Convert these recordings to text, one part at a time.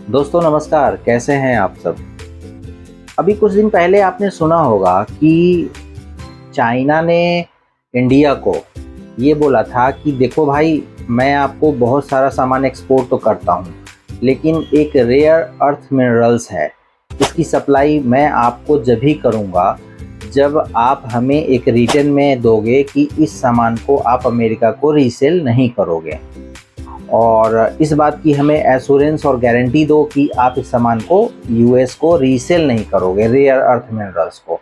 दोस्तों नमस्कार, कैसे हैं आप सब। अभी कुछ दिन पहले आपने सुना होगा कि चाइना ने इंडिया को ये बोला था कि देखो भाई, मैं आपको बहुत सारा सामान एक्सपोर्ट तो करता हूँ, लेकिन एक रेयर अर्थ मिनरल्स है, इसकी सप्लाई मैं आपको जब ही करूँगा जब आप हमें एक रिटर्न में दोगे कि इस सामान को आप अमेरिका को रीसेल नहीं करोगे, और इस बात की हमें एश्योरेंस और गारंटी दो कि आप इस सामान को यूएस को रीसेल नहीं करोगे, रेयर अर्थ मिनरल्स को।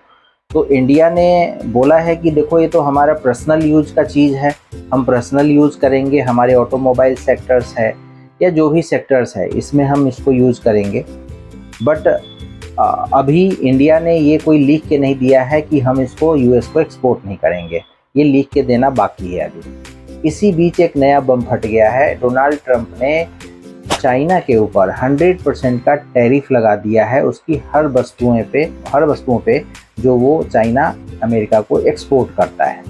तो इंडिया ने बोला है कि देखो, ये तो हमारा पर्सनल यूज का चीज़ है, हम पर्सनल यूज़ करेंगे, हमारे ऑटोमोबाइल सेक्टर्स है या जो भी सेक्टर्स है इसमें हम इसको यूज़ करेंगे। बट अभी इंडिया ने ये कोई लिख के नहीं दिया है कि हम इसको यूएस को एक्सपोर्ट नहीं करेंगे, ये लिख के देना बाकी है अभी। इसी बीच एक नया बम फट गया है। डोनाल्ड ट्रंप ने चाइना के ऊपर 100% का टैरिफ लगा दिया है उसकी हर वस्तुओं पे जो वो चाइना अमेरिका को एक्सपोर्ट करता है,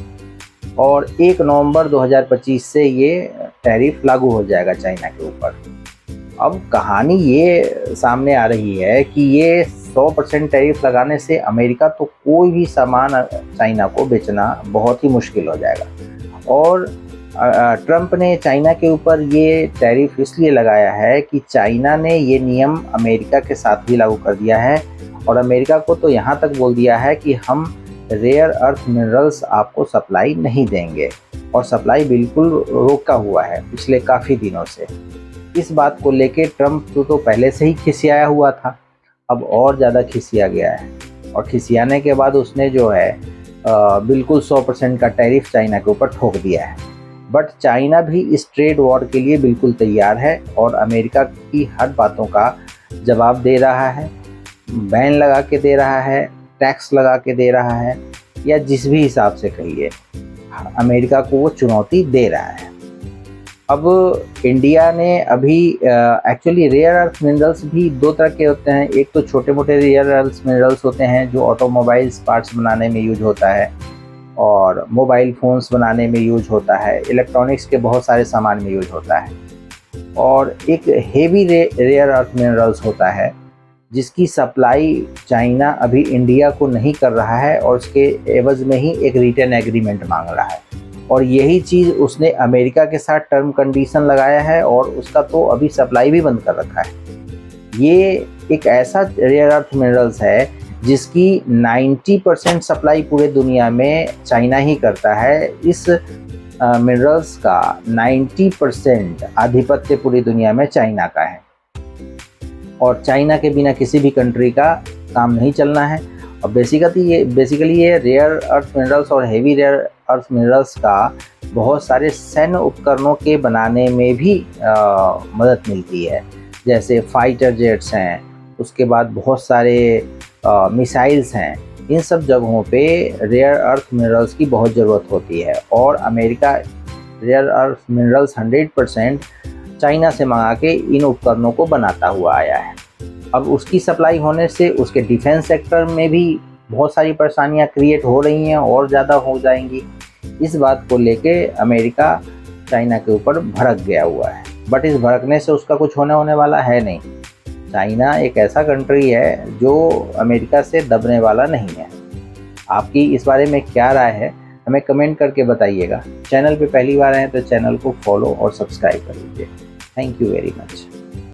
और 1 नवंबर 2025 से ये टैरिफ लागू हो जाएगा चाइना के ऊपर। अब कहानी ये सामने आ रही है कि ये 100% टैरिफ लगाने से अमेरिका तो कोई भी सामान चाइना को बेचना बहुत ही मुश्किल हो जाएगा। और ट्रंप ने चाइना के ऊपर ये टैरिफ इसलिए लगाया है कि चाइना ने ये नियम अमेरिका के साथ भी लागू कर दिया है, और अमेरिका को तो यहाँ तक बोल दिया है कि हम रेयर अर्थ मिनरल्स आपको सप्लाई नहीं देंगे, और सप्लाई बिल्कुल रोका हुआ है पिछले काफ़ी दिनों से। इस बात को लेके ट्रंप तो पहले से ही खिसियाया हुआ था, अब और ज़्यादा खिसिया गया है, और खिसियाने के बाद उसने जो है बिल्कुल 100% का टैरिफ चाइना के ऊपर ठोक दिया है। बट चाइना भी इस ट्रेड वॉर के लिए बिल्कुल तैयार है और अमेरिका की हर बातों का जवाब दे रहा है, बैन लगा के दे रहा है, टैक्स लगा के दे रहा है, या जिस भी हिसाब से कहिए अमेरिका को वो चुनौती दे रहा है। अब इंडिया ने अभी एक्चुअली रेयर अर्थ मिनरल्स भी दो तरह के होते हैं। एक तो छोटे मोटे रेयर अर्थ मिनरल्स होते हैं जो ऑटोमोबाइल्स पार्ट्स बनाने में यूज होता है, और मोबाइल फ़ोन्स बनाने में यूज होता है, इलेक्ट्रॉनिक्स के बहुत सारे सामान में यूज होता है। और एक हेवी रेयर अर्थ मिनरल्स होता है जिसकी सप्लाई चाइना अभी इंडिया को नहीं कर रहा है, और उसके एवज में ही एक रिटर्न एग्रीमेंट मांग रहा है, और यही चीज़ उसने अमेरिका के साथ टर्म कंडीशन लगाया है, और उसका तो अभी सप्लाई भी बंद कर रखा है। ये एक ऐसा रेयर अर्थ मिनरल्स है जिसकी 90% सप्लाई पूरे दुनिया में चाइना ही करता है। इस मिनरल्स का 90% आधिपत्य पूरी दुनिया में चाइना का है, और चाइना के बिना किसी भी कंट्री का काम नहीं चलना है। और बेसिकली ये रेयर अर्थ मिनरल्स और हेवी रेयर अर्थ मिनरल्स का बहुत सारे सैन्य उपकरणों के बनाने में भी मदद मिलती है, जैसे फाइटर जेट्स हैं, उसके बाद बहुत सारे मिसाइल्स हैं। इन सब जगहों पे रेयर अर्थ मिनरल्स की बहुत ज़रूरत होती है, और America rare earth minerals 100% China से मंगा के इन उपकरणों को बनाता हुआ आया है। अब उसकी सप्लाई होने से उसके डिफेंस सेक्टर में भी बहुत सारी परेशानियां क्रिएट हो रही हैं और ज़्यादा हो जाएंगी। इस बात को लेके अमेरिका चाइना के ऊपर भड़क गया हुआ है, बट इस भड़कने से उसका कुछ होने वाला है नहीं। चाइना एक ऐसा कंट्री है जो अमेरिका से दबने वाला नहीं है। आपकी इस बारे में क्या राय है, हमें कमेंट करके बताइएगा। चैनल पे पहली बार आए तो चैनल को फॉलो और सब्सक्राइब कर लीजिए। Thank you very much.